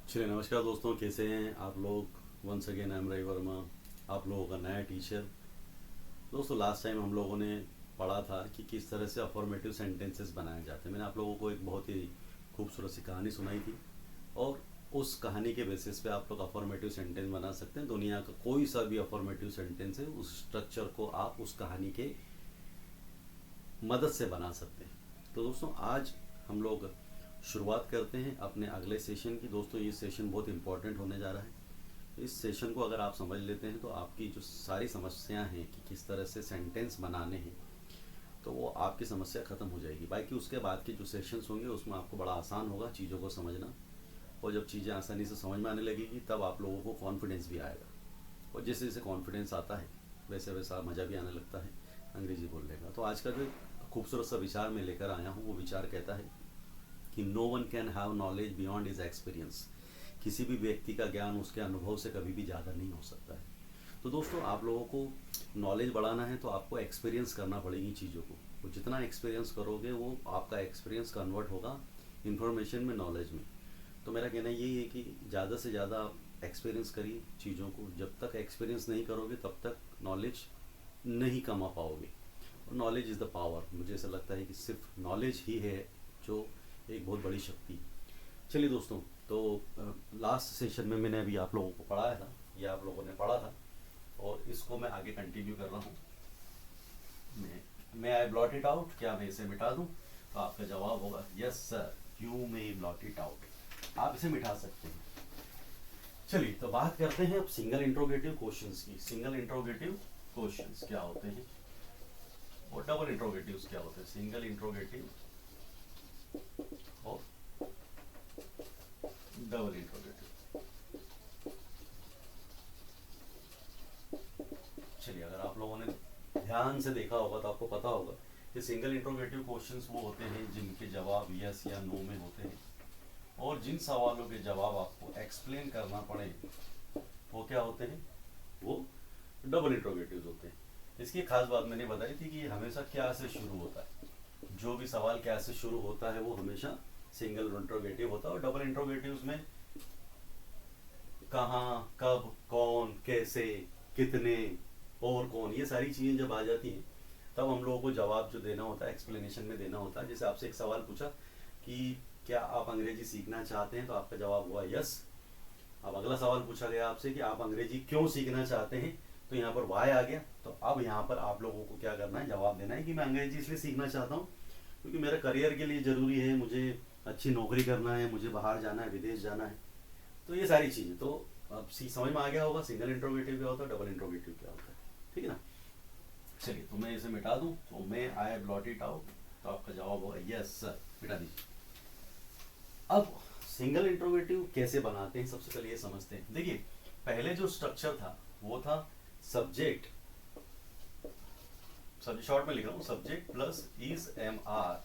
चलिए, नमस्कार दोस्तों, कैसे हैं आप लोग। Once again I am Ravi Verma, आप लोगों का नया टीचर। दोस्तों, लास्ट टाइम हम लोगों ने पढ़ा था कि किस तरह से अफर्मेटिव सेंटेंसेस बनाए जाते हैं। मैंने आप लोगों को एक बहुत ही खूबसूरत सी कहानी सुनाई थी और उस कहानी के बेसिस पे आप लोग अफर्मेटिव सेंटेंस बना सकते हैं। दुनिया का कोई सा भी अफर्मेटिव सेंटेंस है, उस स्ट्रक्चर को आप उस कहानी के मदद से बना सकते हैं। तो दोस्तों, आज हम लोग शुरुआत करते हैं अपने अगले सेशन की। दोस्तों, ये सेशन बहुत इंपॉर्टेंट होने जा रहा है। इस सेशन को अगर आप समझ लेते हैं तो आपकी जो सारी समस्याएं हैं कि किस तरह से सेंटेंस बनाने हैं, तो वो आपकी समस्या ख़त्म हो जाएगी। बाकी उसके बाद के जो सेशंस होंगे उसमें आपको बड़ा आसान होगा चीज़ों को समझना। और जब चीज़ें आसानी से समझ में आने लगेगी तब आप लोगों को कॉन्फिडेंस भी आएगा। और जैसे जैसे कॉन्फिडेंस आता है वैसे वैसा मज़ा भी आने लगता है अंग्रेज़ी बोलने का। तो आज का जो खूबसूरत सा विचार मैं लेकर आया हूँ, वो विचार कहता है कि no one can have knowledge beyond his experience. किसी भी व्यक्ति का ज्ञान उसके अनुभव से कभी भी ज़्यादा नहीं हो सकता है। तो दोस्तों, आप लोगों को नॉलेज बढ़ाना है तो आपको एक्सपीरियंस करना पड़ेगी चीज़ों को। वो जितना एक्सपीरियंस करोगे वो आपका एक्सपीरियंस कन्वर्ट होगा इन्फॉर्मेशन में, नॉलेज में। तो मेरा कहना यही है कि ज़्यादा से ज़्यादा आप एक्सपीरियंस करिए चीज़ों को। जब तक एक्सपीरियंस नहीं करोगे तब तक नॉलेज नहीं कमा पाओगे। और नॉलेज इज़ द पावर। मुझे ऐसा लगता है कि सिर्फ नॉलेज ही है जो एक बहुत बड़ी शक्ति है। चलिए दोस्तों, तो लास्ट सेशन में मैंने अभी आप लोगों को पढ़ाया था, या आप लोगों ने पढ़ा था, और इसको मैं आगे कंटिन्यू कर रहा हूँ। मैं आई ब्लॉट इट आउट, क्या मैं इसे मिटा दूँ? तो आपका जवाब होगा yes sir, you may blot it out. आप इसे मिटा सकते हैं। चलिए, तो बात करते हैं अब सिंगल इंट्रोगेटिव क्वेश्चंस की। सिंगल इंट्रोगेटिव क्वेश्चंस क्या होते हैं और डबल इंट्रोगेटिव्स क्या होते हैं। सिंगल इंट्रोगेटिव और डबल इंट्रोगेटिव। चलिए, अगर आप लोगों ने ध्यान से देखा होगा तो आपको पता होगा कि सिंगल इंट्रोगेटिव क्वेश्चंस वो होते हैं जिनके जवाब यस या नो में होते हैं, और जिन सवालों के जवाब आपको एक्सप्लेन करना पड़े वो क्या होते हैं, वो डबल इंट्रोगेटिव्स होते हैं। इसकी खास बात मैंने बताई थी कि ये हमेशा क्या से शुरू होता है। जो भी सवाल क्या से शुरू होता है वो हमेशा सिंगल इंट्रोगेटिव होता है। और डबल इंट्रोगेटिव्स में कहाँ, कब, कौन, कैसे, कितने और कौन, ये सारी चीज़ें जब आ जाती हैं तब हम लोगों को जवाब जो देना होता है एक्सप्लेनेशन में देना होता है। जैसे आपसे एक सवाल पूछा कि क्या आप अंग्रेजी सीखना चाहते हैं, तो आपका जवाब हुआ यस। अब अगला सवाल पूछा गया आपसे कि आप अंग्रेजी क्यों सीखना चाहते हैं, तो यहाँ पर वाई आ गया। तो अब यहाँ पर आप लोगों को क्या करना है, जवाब देना है कि मैं अंग्रेजी इसलिए सीखना चाहता हूँ क्योंकि मेरे करियर के लिए ज़रूरी है, मुझे अच्छी नौकरी करना है, मुझे बाहर जाना है, विदेश जाना है। तो ये सारी चीज़ें तो अब सी समझ में आ गया होगा सिंगल इंट्रोगेटिव क्या होता है, डबल इंट्रोगेटिव क्या होता है। ठीक है ना। चलिए, तो मैं इसे मिटा दूं, तो मैं आई ब्लॉट इट आउट, तो आपका जवाब होगा यस सर, मिटा दीजिए। अब सिंगल इंट्रोगेटिव कैसे बनाते हैं, सबसे पहले ये समझते हैं। देखिए, पहले जो स्ट्रक्चर था वो था सब्जेक्ट, सब शॉर्ट में लिख रहा हूँ, subject plus is am are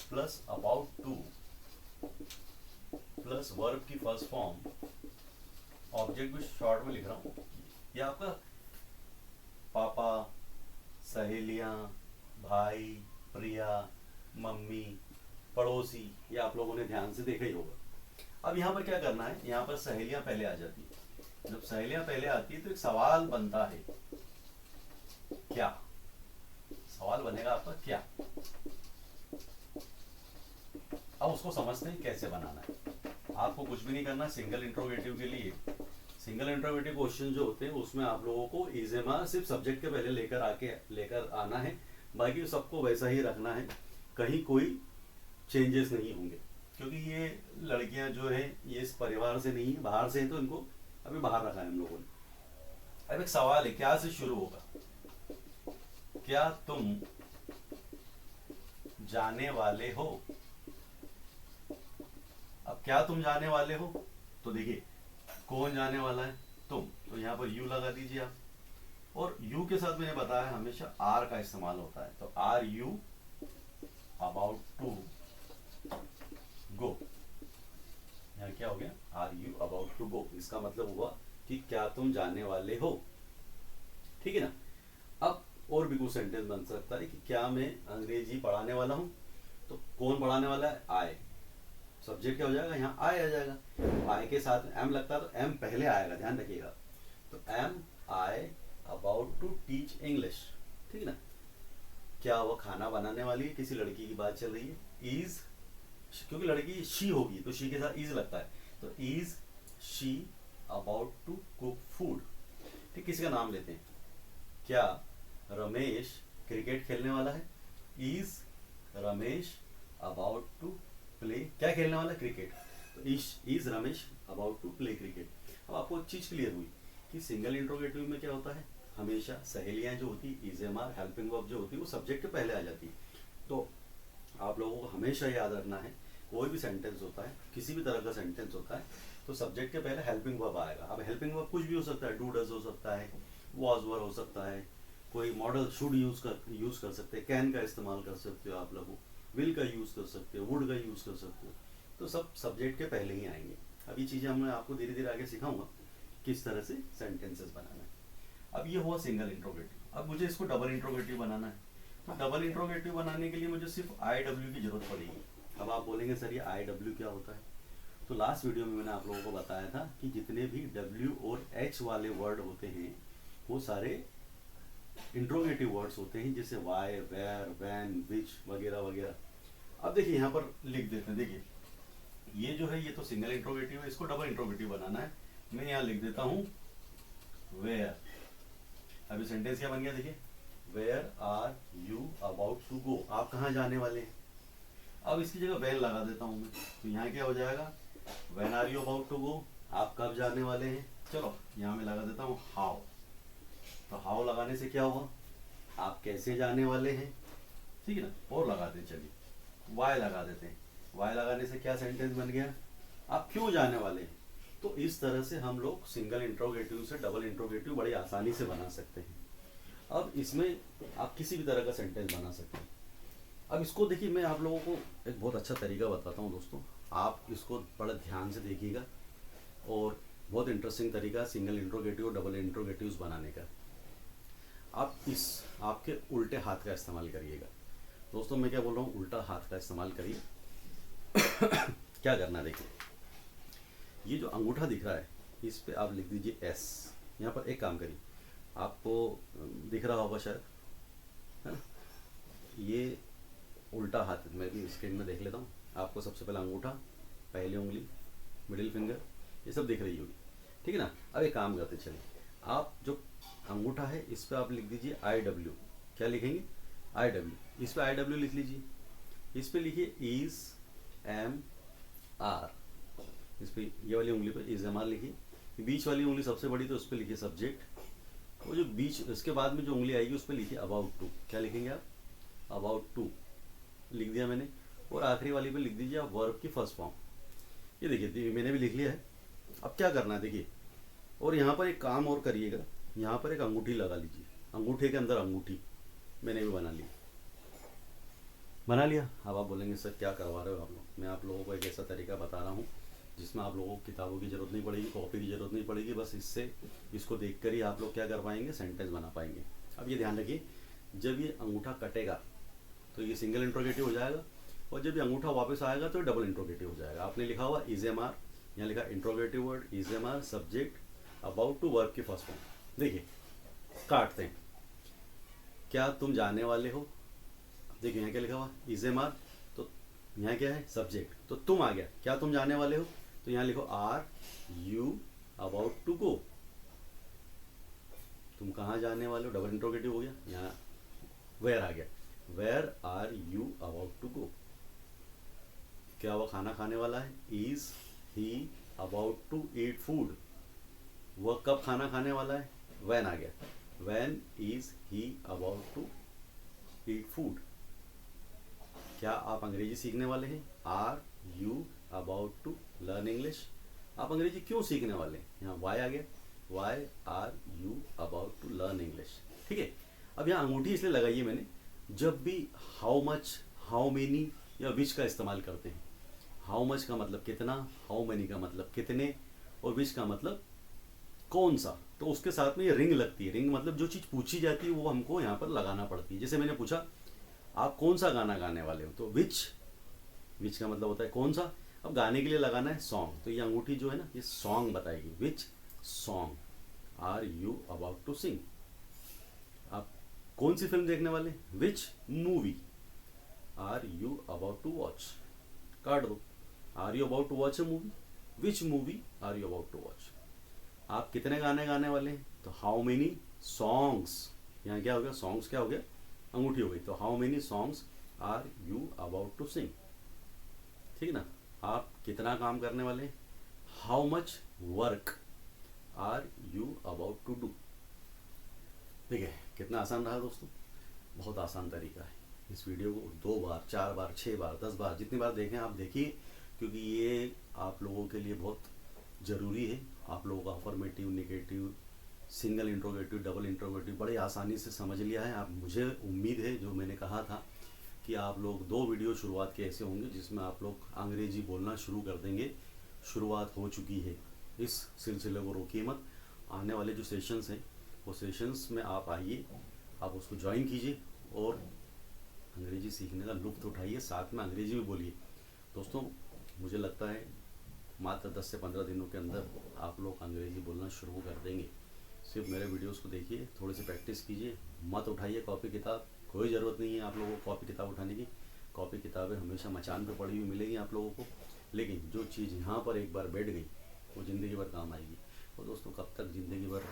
plus about to plus verb की फर्स्ट फॉर्म, ऑब्जेक्ट भी शॉर्ट में लिख रहा हूँ। ये आपका पापा, सहेलियाँ, भाई, प्रिया, मम्मी, पड़ोसी, ये आप लोगों ने ध्यान से देखा ही होगा। अब यहाँ पर क्या करना है, यहाँ पर सहेलियाँ पहले आ जाती है। जब सहेलियाँ पहले आती है तो एक सवाल बनता है, क्या। सवाल बनेगा आपका क्या। अब उसको समझते हैं कैसे बनाना है। आपको कुछ भी नहीं करना सिंगल इंट्रोगेटिव के लिए। सिंगल इंट्रोगेटिव क्वेश्चन जो होते हैं उसमें आप लोगों को इजेमा सिर्फ सब्जेक्ट के पहले लेकर आना है। बाकी सबको वैसा ही रखना है, कहीं कोई चेंजेस नहीं होंगे। क्योंकि ये लड़कियां जो है ये इस परिवार से नहीं है, बाहर से है, तो इनको अभी बाहर रखा है हम लोगों ने। अब एक सवाल है, क्या से शुरू होगा। क्या तुम जाने वाले हो। अब क्या तुम जाने वाले हो, तो देखिए कौन जाने वाला है, तुम। तो यहाँ पर यू लगा दीजिए आप। और यू के साथ मैंने बताया हमेशा आर का इस्तेमाल होता है, तो are you about to go. यहाँ क्या हो गया, are you about to go, इसका मतलब हुआ कि क्या तुम जाने वाले हो। ठीक है ना। अब और भी कुछ सेंटेंस बन सकता है कि क्या मैं अंग्रेजी पढ़ाने वाला हूँ, तो कौन पढ़ाने वाला है, आई। सब्जेक्ट क्या हो जाएगा, यहाँ आई आ जाएगा। आई के साथ एम लगता है तो एम पहले आएगा, ध्यान रखिएगा। तो am I about to teach English, ठीक है ना। क्या वो खाना बनाने वाली है, किसी लड़की की बात चल रही है। इज, क्योंकि लड़की शी होगी तो शी के साथ इज लगता है, तो is she about to cook food. ठीक, किसी का नाम लेते हैं। क्या रमेश क्रिकेट खेलने वाला है। Is Ramesh about to play, क्या खेलने वाला है, क्रिकेट। तो is Ramesh about to play cricket. अब आपको एक चीज क्लियर हुई कि सिंगल इंट्रोगेटिव में क्या होता है, हमेशा सहेलियां जो होती है, is am are helping verb जो होती है वो सब्जेक्ट के पहले आ जाती है। तो आप लोगों को हमेशा याद रखना है, कोई भी सेंटेंस होता है, किसी भी तरह का सेंटेंस होता है, तो सब्जेक्ट के पहले हेल्पिंग वर्ब आएगा। अब हेल्पिंग वर्ब कुछ भी हो सकता है, डू डज हो सकता है, वॉज वर हो सकता है, कोई मॉडल शुड यूज कर सकते हैं, कैन का इस्तेमाल कर सकते हो आप लोग, विल का यूज कर सकते हो, वुड का यूज कर सकते हो। तो सब सब्जेक्ट के पहले ही आएंगे। अब ये चीजें मैं आपको धीरे धीरे आगे सिखाऊंगा किस तरह से सेंटेंसेस बनाना है। अब ये हुआ सिंगल इंट्रोगेटिव। अब मुझे इसको डबल इंट्रोगेटिव बनाना है। तो डबल इंट्रोगेटिव बनाने के लिए मुझे सिर्फ आई डब्ल्यू की जरूरत पड़ेगी। अब आप बोलेंगे सर ये आई डब्ल्यू क्या होता है। तो लास्ट वीडियो में मैंने आप लोगों को बताया था कि जितने भी डब्ल्यू और एच वाले वर्ड होते हैं वो सारे इंट्रोगेटिव वर्ड्स होते हैं, जैसे वाई, वेयर, वैन, विच वगैरह वगैरह। अब देखिए यहाँ पर लिख देते हैं, देखिए ये जो है ये तो सिंगल इंट्रोगेटिव है, इसको डबल इंट्रोगेटिव बनाना है। मैं यहाँ लिख देता हूँ वेयर। अभी सेंटेंस क्या बन गया, देखिए where are you about to go, आप कहाँ जाने वाले हैं। अब इसकी जगह वैन लगा देता हूँ मैं, तो यहाँ क्या हो जाएगा, when are you about to go, आप कब जाने वाले हैं। चलो यहाँ मैं लगा देता हूँ हाउ। तो हाउ लगाने से क्या हुआ, आप कैसे जाने वाले हैं, ठीक है ना। और लगाते हैं, चलिए वाई लगा देते हैं। वाई लगाने से क्या सेंटेंस बन गया, आप क्यों जाने वाले हैं। तो इस तरह से हम लोग सिंगल इंट्रोगेटिव से डबल इंट्रोगेटिव बड़ी आसानी से बना सकते हैं। अब इसमें आप किसी भी तरह का सेंटेंस बना सकते हैं। अब इसको देखिए, मैं आप लोगों को एक बहुत अच्छा तरीका बताता हूँ दोस्तों, आप इसको बड़ा ध्यान से देखिएगा। और बहुत इंटरेस्टिंग तरीका सिंगल इंट्रोगेटिव और डबल इंट्रोगेटिव्स बनाने का। आप इस आपके उल्टे हाथ का इस्तेमाल करिएगा दोस्तों। मैं क्या बोल रहा हूँ, उल्टा हाथ का इस्तेमाल करिए। क्या करना है, देखिए ये जो अंगूठा दिख रहा है इस पे आप लिख दीजिए एस। यहाँ पर एक काम करिए, आपको दिख रहा होगा शायद, है ना। ये उल्टा हाथ, मैं भी स्क्रीन में देख लेता हूँ। आपको सबसे पहले अंगूठा, पहली उंगली, मिडिल फिंगर, ये सब दिख रही होगी, ठीक है ना। अब एक काम करते चलिए, आप जो अंगूठा है इस पर आप लिख दीजिए आई डब्ल्यू। क्या लिखेंगे, आई डब्ल्यू। इस पर आई डब्ल्यू लिख लीजिए। इस पर लिखिए इज एम आर। इस पर ये वाली उंगली पे इज एम आर लिखिए। बीच वाली उंगली सबसे बड़ी तो उस पर लिखिए सब्जेक्ट। वो जो बीच, इसके बाद में जो उंगली आएगी उस पर लिखिए अबाउट टू। क्या लिखेंगे आप, अबाउट टू लिख दिया मैंने। और आखिरी वाली पे लिख दीजिए आप वर्ब की फर्स्ट फॉर्म। ये देखिए मैंने भी लिख लिया है। अब क्या करना है, देखिए और यहाँ पर एक काम और करिएगा, यहाँ पर एक अंगूठी लगा लीजिए। अंगूठे के अंदर अंगूठी मैंने भी बना लिया। अब आप बोलेंगे सर क्या करवा रहे हो आप लोग। मैं आप लोगों को एक ऐसा तरीका बता रहा हूँ जिसमें आप लोगों को किताबों की ज़रूरत नहीं पड़ेगी, कॉपी की ज़रूरत नहीं पड़ेगी। बस इसको देख कर ही आप लोग क्या कर पाएंगे, सेंटेंस बना पाएंगे। अब ये ध्यान रखिए, जब ये अंगूठा कटेगा तो ये सिंगल इंट्रोगेटिव हो जाएगा, और जब ये अंगूठा वापस आएगा तो डबल इंट्रोगेटिव हो जाएगा। आपने लिखा हुआ इज एम आर, यहाँ लिखा interrogative word is am are, subject about to verb की फर्स्ट फॉर्म। देखिए काटते हैं, क्या तुम जाने वाले हो। देखिए यहाँ क्या लिखा हुआ इज एम आर, तो यहाँ क्या है सब्जेक्ट, तो तुम आ गया, क्या तुम जाने वाले हो, तो यहाँ लिखो are you about to go. तुम कहाँ जाने वाले हो, डबल इंट्रोगेटिव हो गया। यहाँ वेयर आ गया, where are you about to go. क्या वो खाना खाने वाला है, is he about to eat food. वह कब खाना खाने वाला है, वैन आ गया, when is he about to eat food. क्या आप अंग्रेजी सीखने वाले हैं, are you about to learn English. आप अंग्रेजी क्यों सीखने वाले हैं, यहाँ वाई आ गया, why are you about to learn English. ठीक है। अब यहाँ अंगूठी इसलिए लगाई है मैंने, जब भी हाउ मच, हाउ मेनी या विच का इस्तेमाल करते हैं। हाउ मच का मतलब कितना, हाउ मेनी का मतलब कितने, और विच का मतलब कौन सा, तो उसके साथ में ये रिंग लगती है। रिंग मतलब जो चीज़ पूछी जाती है वो हमको यहाँ पर लगाना पड़ती है। जैसे मैंने पूछा आप कौन सा गाना गाने वाले हो, तो विच का मतलब होता है कौन सा। अब गाने के लिए लगाना है सॉन्ग, तो ये अंगूठी जो है ना ये सॉन्ग बताएगी, which song are you about to sing. आप कौन सी फिल्म देखने वाले, which movie are you about to watch, काट दो। Are you about to watch a movie, which movie are you about to watch. आप कितने गाने गाने वाले हैं, तो हाउ मेनी सॉन्ग्स, यहाँ क्या हो गया, सॉन्ग्स क्या हो गया, अंगूठी हो गई, तो how many songs are you about to sing, ठीक ना। आप कितना काम करने वाले हैं, how much work are you about to do. ठीक है, कितना आसान रहा दोस्तों, बहुत आसान तरीका है। इस वीडियो को 2 बार 4 बार 6 बार 10 बार जितनी बार देखें आप देखिए, क्योंकि ये आप लोगों के लिए बहुत ज़रूरी है। आप लोगों का affirmative, negative, single interrogative, double interrogative बड़े आसानी से समझ लिया है आप। मुझे उम्मीद है, जो मैंने कहा था कि आप लोग 2 वीडियो शुरुआत के ऐसे होंगे जिसमें आप लोग अंग्रेजी बोलना शुरू कर देंगे। शुरुआत हो चुकी है, इस सिलसिले को रोकिए मत। आने वाले जो सेशंस हैं वो सेशंस में आप आइए, आप उसको ज्वाइन कीजिए और अंग्रेजी सीखने का लुत्फ़ उठाइए, साथ में अंग्रेजी भी बोलिए। दोस्तों मुझे लगता है मात्र 10 से 15 दिनों के अंदर आप लोग अंग्रेजी बोलना शुरू कर देंगे। सिर्फ मेरे वीडियोस को देखिए, थोड़ी सी प्रैक्टिस कीजिए, मत उठाइए कॉपी किताब। कोई ज़रूरत नहीं है आप लोगों को कॉपी किताब उठाने की। कॉपी किताबें हमेशा मचान पे पड़ी हुई मिलेगी आप लोगों को, लेकिन जो चीज़ यहाँ पर एक बार बैठ गई वो ज़िंदगी भर काम आएगी। और दोस्तों कब तक ज़िंदगी भर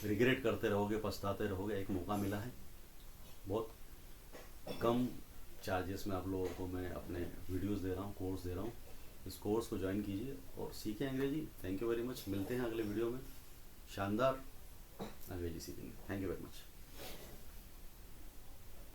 रिग्रेट करते रहोगे, पछताते रहोगे। एक मौका मिला है, बहुत कम चार्जेस में आप लोगों को मैं अपने वीडियोस दे रहा हूँ, कोर्स दे रहा हूँ। इस कोर्स को ज्वाइन कीजिए और सीखें अंग्रेजी। थैंक यू वेरी मच, मिलते हैं अगले वीडियो में, शानदार अंग्रेजी सीखेंगे। Thank you very much.